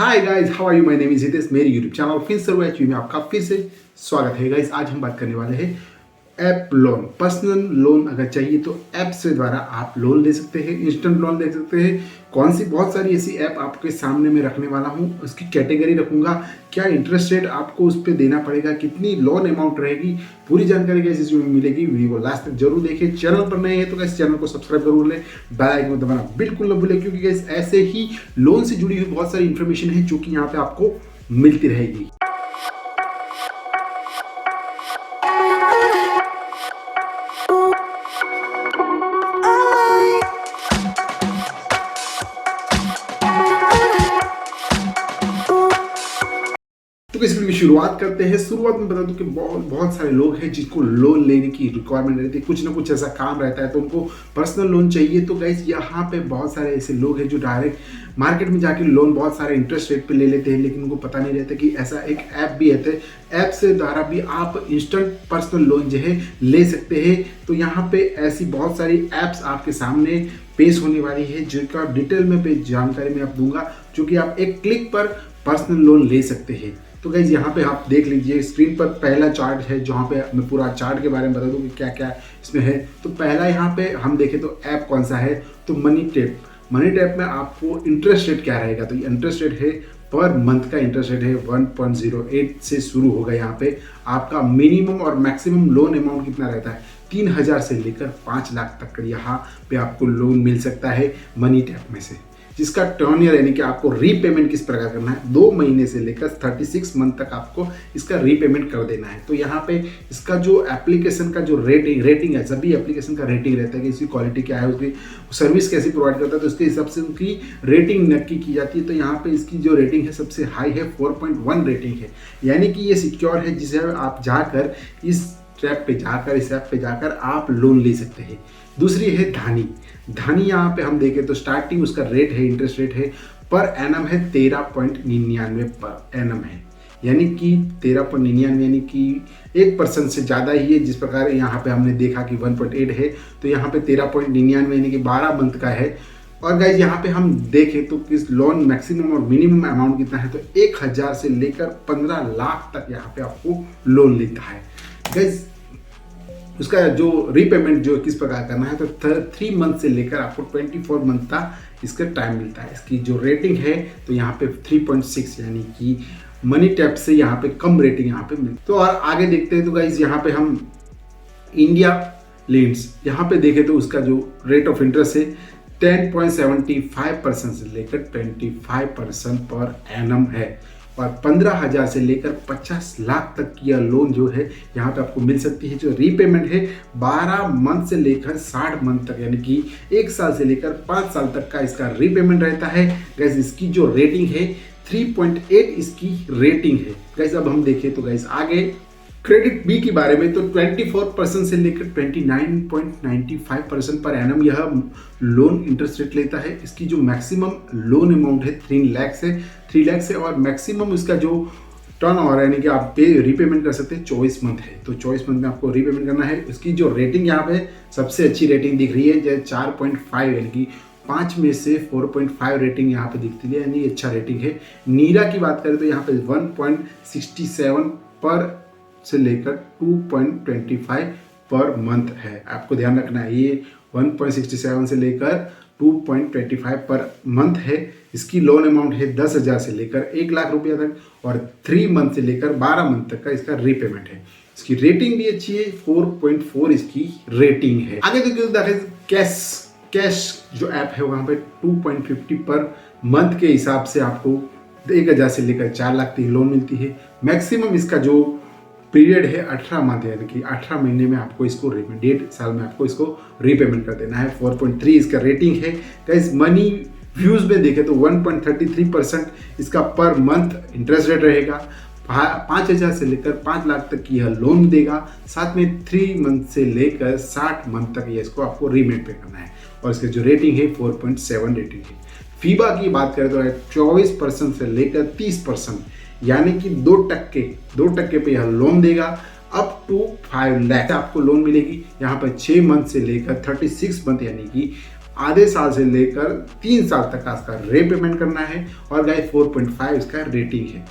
Hi guys, how are you? My name is Hitesh. मेरे YouTube channel फिर सर्व में आपका फिर से स्वागत है। गाइस, आज हम बात करने वाले हैं ऐप लोन। पर्सनल लोन अगर चाहिए तो ऐप से द्वारा आप लोन ले सकते हैं, इंस्टेंट लोन ले सकते हैं। कौन सी बहुत सारी ऐसी ऐप आपके सामने में रखने वाला हूँ, उसकी कैटेगरी रखूंगा, क्या इंटरेस्ट रेट आपको उस पर देना पड़ेगा, कितनी लोन अमाउंट रहेगी, पूरी जानकारी कैसे इसमें मिलेगी। वीडियो को लास्ट तक जरूर देखिए। चैनल पर नए हैं तो गाइस चैनल को सब्सक्राइब जरूर लें, बेल आइकन दबाना बिल्कुल न भूलें, क्योंकि गाइस ऐसे ही लोन से जुड़ी हुई बहुत सारी इंफॉर्मेशन है जो कि यहाँ पे आपको मिलती रहेगी। तो इस वीडियो में शुरुआत करते हैं। शुरुआत में बता दूं कि बहुत सारे लोग हैं जिनको लोन लेने की रिक्वायरमेंट रहती है, कुछ ना कुछ ऐसा काम रहता है तो उनको पर्सनल लोन चाहिए। तो गाइस यहाँ पे बहुत सारे ऐसे लोग हैं जो डायरेक्ट मार्केट में जाके लोन बहुत सारे इंटरेस्ट रेट पे ले लेते हैं, लेकिन उनको पता नहीं रहता कि ऐसा एक ऐप भी है। ऐप से द्वारा भी आप इंस्टेंट पर्सनल लोन जो है ले सकते हैं। तो यहाँ पे ऐसी बहुत सारी ऐप्स आपके सामने पेश होने वाली है, जिनका डिटेल में पे जानकारी मैं आप दूंगा, जो कि आप एक क्लिक पर पर्सनल लोन ले सकते हैं। तो गाइज यहाँ पे आप देख लीजिए, स्क्रीन पर पहला चार्ट है जहाँ पे मैं पूरा चार्ट के बारे में बता दूँ कि क्या क्या इसमें है। तो पहला यहाँ पे हम देखें तो ऐप कौन सा है, तो मनी टैप। मनी टैप में आपको इंटरेस्ट रेट क्या रहेगा, तो इंटरेस्ट रेट है पर मंथ का इंटरेस्ट रेट है 1.08 से शुरू होगा। यहाँ पे आपका मिनिमम और मैक्सिमम लोन अमाउंट कितना रहता है, 3000 से लेकर 5 लाख तक का यहाँ पे आपको लोन मिल सकता है मनी टैप में से, जिसका टर्न ईयर यानी कि आपको रीपेमेंट किस प्रकार करना है, 2 महीने से लेकर 36 मंथ तक आपको इसका रीपेमेंट कर देना है। तो यहाँ पे इसका जो एप्लीकेशन का जो रेटिंग है, सभी एप्लीकेशन का रेटिंग रहता है कि इसकी क्वालिटी क्या है, उसकी सर्विस कैसी प्रोवाइड करता है, तो उसके हिसाब से उसकी रेटिंग नक्की की जाती है। तो यहाँ पे इसकी जो रेटिंग है सबसे हाई है, 4.1 रेटिंग है, यानी कि ये सिक्योर है, जिसे आप जाकर इस ऐप पे जाकर आप लोन ले सकते हैं। दूसरी है धानी। धानी यहाँ पे हम देखें तो स्टार्टिंग उसका रेट है, इंटरेस्ट रेट है पर एनम है 13.99 पर एनम है, यानी कि 13.99 यानी कि 1% से ज़्यादा ही है। जिस प्रकार यहाँ पे हमने देखा कि 1.8 है, तो यहाँ पे 13.99 यानी कि 12 मंथ का है। और गाइज यहाँ पे हम देखें तो किस लोन मैक्सिमम और मिनिमम अमाउंट कितना है, तो 1000 से लेकर 15 लाख तक यहाँ पे आपको लोन लेता है। गाइज उसका जो रीपेमेंट जो किस प्रकार करना है, तो 3 मंथ से लेकर आपको 24 मंथ का इसका टाइम मिलता है। इसकी जो रेटिंग है तो यहाँ पे 3.6 यानी कि मनी टैप से यहाँ पे कम रेटिंग यहाँ पे मिलती है। तो और आगे देखते हैं तो गाइज यहाँ पे हम इंडिया लीड्स यहाँ पे देखें तो उसका जो रेट ऑफ इंटरेस्ट है 10.75% से लेकर 25% पर एनम है, और 15,000 से लेकर 50 लाख तक की यह लोन जो है यहाँ पे आपको मिल सकती है। जो रीपेमेंट है 12 मंथ से लेकर 60 मंथ तक, यानी कि 1 साल से लेकर 5 साल तक का इसका रीपेमेंट रहता है। गैस इसकी जो रेटिंग है 3.8 इसकी रेटिंग है। गैस अब हम देखें तो गैस आगे क्रेडिट बी के बारे में, तो 24% से लेकर 29.95% पर एनम यह लोन इंटरेस्ट रेट लेता है। इसकी जो मैक्सिमम लोन अमाउंट है 3 लाख से और मैक्सिमम इसका जो टर्न ओवर यानी कि आप पे रीपेमेंट कर सकते हैं 24 मंथ है, तो 24 मंथ में आपको रीपेमेंट करना है। इसकी जो रेटिंग यहाँ पे सबसे अच्छी रेटिंग दिख रही है, जो 4.5 यानी कि 5 में से 4.5 रेटिंग यहाँ पे दिखती है, यानी अच्छा रेटिंग है। नीरा की बात करें तो यहाँ पे 1.67 पर से लेकर 2.25 पर मंथ है। आपको ध्यान रखना है, ये 1.67 से लेकर 2.25 पर मंथ है। इसकी लोन अमाउंट है 10,000 से लेकर 1 लाख रुपया तक, और 3 मंथ से लेकर 12 मंथ तक का इसका रीपेमेंट है। इसकी रेटिंग भी अच्छी है, 4.4 इसकी रेटिंग है। आगे देखिए कैश जो ऐप है वहाँ पे 2.50 पर मंथ के हिसाब से आपको 1,000 से लेकर 4 लाख तक लोन मिलती है। मैक्सिमम इसका जो पीरियड है 18 मंथ, यानी कि 18 महीने में आपको इसको 1.5 साल में आपको इसको रीपेमेंट कर देना है। 4.3 इसका रेटिंग है। गाइस मनी व्यूज में देखें तो 1.33% इसका पर मंथ इंटरेस्ट रेट रहेगा। 5,000 से लेकर 5 लाख तक की यह लोन देगा। साथ में 3 मंथ से लेकर 60 मंथ तक यह इसको आपको रीपेमेंट पे करना है, और इसकी जो रेटिंग है 4.7 रेटिंग है। फीबा की बात करें तो 24% से लेकर 30%, यानी कि 2% पे यह लोन देगा। अप टू 5 लाख आपको लोन मिलेगी। यहाँ पर 6 मंथ से लेकर 36 मंथ यानी कि आधे साल से लेकर 3 साल तक का इसका रीपेमेंट करना है और गाइस 4.5 इसका रेटिंग है।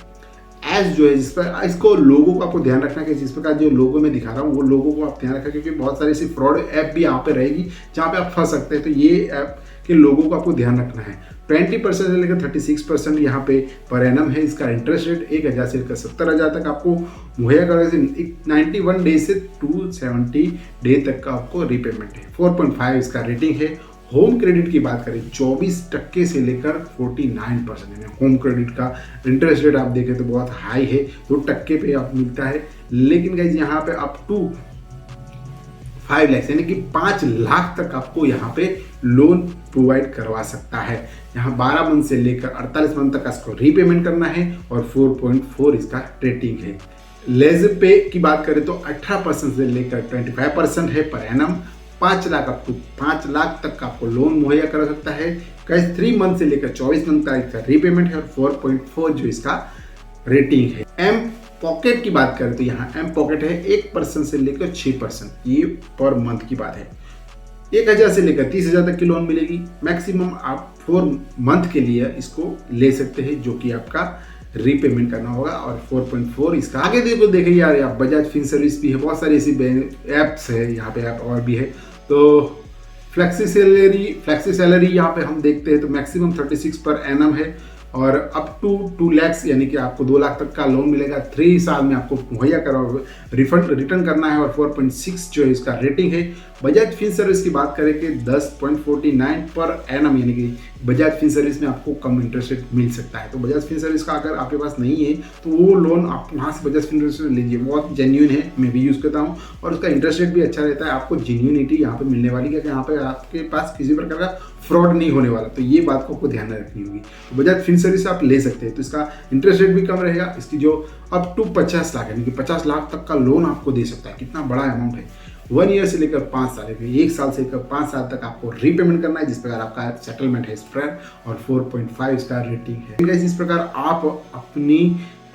एज जो है जिस पर इसको लोगों को आपको ध्यान रखना है कि जिस प्रकार जो लोगो में दिखा रहा हूँ वो लोगों को आप ध्यान रखें, क्योंकि बहुत सारी ऐसी फ्रॉड ऐप भी यहाँ पे रहेगी जहाँ पे आप फंस सकते हैं। तो ये ऐप के लोगों को आपको ध्यान रखना है। 20% से लेकर 36% यहाँ पे पर एनम है इसका इंटरेस्ट रेट। 1000 से लेकर 70,000 तक आपको मुहैया करवाए। 91 डे से 270 डे तक का आपको रीपेमेंट है। 4.5 इसका रेटिंग है। होम क्रेडिट की बात करें 24% से लेकर 49%, यानी होम क्रेडिट का इंटरेस्ट रेट आप देखें तो बहुत हाई है, 2% पे आप मिलता है। लेकिन गाइज यहाँ पे अप टू 5 लाख यानी कि 5 लाख तक आपको यहाँ पे लोन प्रोवाइड करवा सकता है। यहाँ 12 मंथ से लेकर 48 मंथ तक इसको रीपेमेंट करना है और 4.4 इसका रेटिंग है। लेज पे की बात करें तो 18% से लेकर 25% है per annum. 5 lakh up to 5 lakh तक का आपको लोन मुहैया करा सकता है। कैश 3 मंथ से लेकर 24 मंथ तक इसका रीपेमेंट है और 4.4 जो इसका रेटिंग है। एम पॉकेट की बात करें तो यहाँ एम पॉकेट है 1% से लेकर 6%, ये पर मंथ की बात है। 1000 से लेकर 30,000 तक की लोन मिलेगी। मैक्सिमम आप 4 मंथ के लिए इसको ले सकते हैं, जो कि आपका रीपेमेंट करना होगा और 4.4 इसका। आगे देखिए यार, यहाँ बजाज फिन सर्विस भी है, बहुत सारी ऐसी ऐप्स है, यहाँ पे ऐप और भी है। तो फ्लेक्सी सैलरी यहाँ पे हम देखते हैं तो मैक्सिमम 36 पर एनम है और अप टू 2 लाख यानी कि आपको 2 लाख तक का लोन मिलेगा। 3 साल में आपको मुहैया करा रिटर्न करना है और 4.6 जो है इसका रेटिंग है। बजाज फिन सर्विस की बात करें कि 10.49 पर एनम यानी कि बजाज फिन सर्विस में आपको कम इंटरेस्ट रेट मिल सकता है। तो बजाज फिन सर्विस का अगर आपके पास नहीं है तो वो लोन आप वहाँ से बजाज फिन सर्विस लीजिए, बहुत जेन्यून है, मैं भी यूज़ करता हूँ और उसका इंटरेस्ट रेट भी अच्छा रहता है। आपको जेन्यूनिटी यहाँ पे मिलने वाली है कि यहाँ पे आपके पास किसी प्रकार का फ्रॉड नहीं होने वाला। तो ये बात को आपको ध्यान में रखनी होगी। तो बजाज फिन सर्विस आप ले सकते हैं, तो इसका इंटरेस्ट रेट भी कम रहेगा। इसकी जो अप टू 50 लाख यानी कि 50 लाख तक का लोन आपको दे सकता है। कितना बड़ा अमाउंट है। 1 ईयर से लेकर 5 साल, 1 साल से लेकर 5 साल तक आपको रीपेमेंट करना है, जिस प्रकार आपका सेटलमेंट है स्प्रेड और 4.5 इसका रेटिंग है। इस प्रकार आप अपनी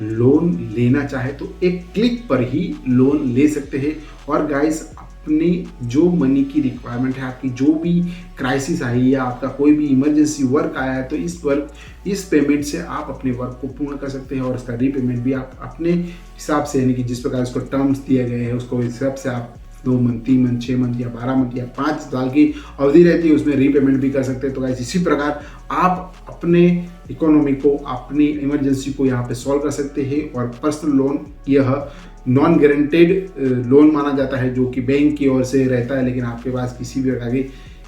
लोन लेना चाहे तो एक क्लिक पर ही लोन ले सकते हैं। और गाइस अपनी जो मनी की रिक्वायरमेंट है, आपकी जो भी क्राइसिस आई या आपका कोई भी इमरजेंसी वर्क आया है, तो इस पेमेंट से आप अपने वर्क को पूर्ण कर सकते हैं और इसका रीपेमेंट भी आप अपने हिसाब से यानी कि जिस प्रकार इसको टर्म्स दिए गए हैं उसको हिसाब से आप 2 मंथ, 3 मंथ, 6 मंथ या 12 मंथ या 5 साल की अवधि रहती है उसमें रीपेमेंट भी कर सकते हैं। तो गाइस इसी प्रकार आप अपने इकोनॉमी को, अपनी इमरजेंसी को यहाँ पे सॉल्व कर सकते हैं। और पर्सनल लोन यह नॉन गारंटेड लोन माना जाता है, जो कि बैंक की ओर से रहता है, लेकिन आपके पास किसी भी प्रकार की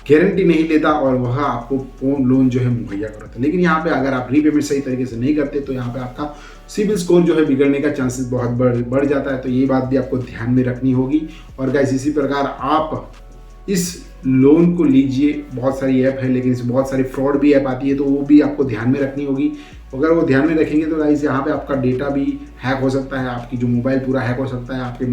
गारंटी नहीं लेता और वह आपको लोन जो है मुहैया कराता है। लेकिन यहाँ पे अगर आप रीपेमेंट सही तरीके से नहीं करते तो यहाँ पे आपका सिबिल स्कोर जो है बिगड़ने का चांसेस बहुत बढ़ जाता है। तो ये बात भी आपको ध्यान में रखनी होगी। और गाइस इसी प्रकार आप इस लोन को लीजिए। बहुत सारी ऐप है लेकिन इसमें बहुत सारी फ्रॉड भी ऐप आती है, तो वो भी आपको ध्यान में रखनी होगी। अगर वो ध्यान में रखेंगे तो गाइस यहाँ पे आपका डेटा भी हैक हो सकता है, आपकी जो मोबाइल पूरा हैक हो सकता है, आपके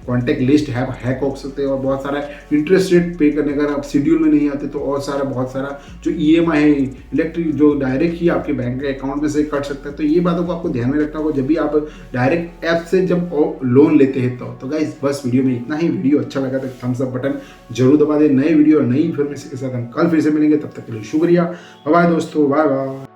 कॉन्टैक्ट लिस्ट हैक हो सकते हैं और बहुत सारा इंटरेस्ट रेट पे करने का आप शेड्यूल में नहीं आते तो और बहुत सारा जो EMI है इलेक्ट्रिक जो डायरेक्ट ही आपके बैंक के अकाउंट में से कट सकता है। तो ये बातों को आपको ध्यान में रखना होगा जब भी आप डायरेक्ट ऐप से जब लोन लेते हैं। तो गाइस बस वीडियो में इतना ही। वीडियो अच्छा लगा तो थम्स अप बटन जरूर दबा दें। नए वीडियो और नई इन्फॉर्मेशन के साथ हम कल फिर से मिलेंगे, तब तक के लिए शुक्रिया। बाय दोस्तों, बाय बाय।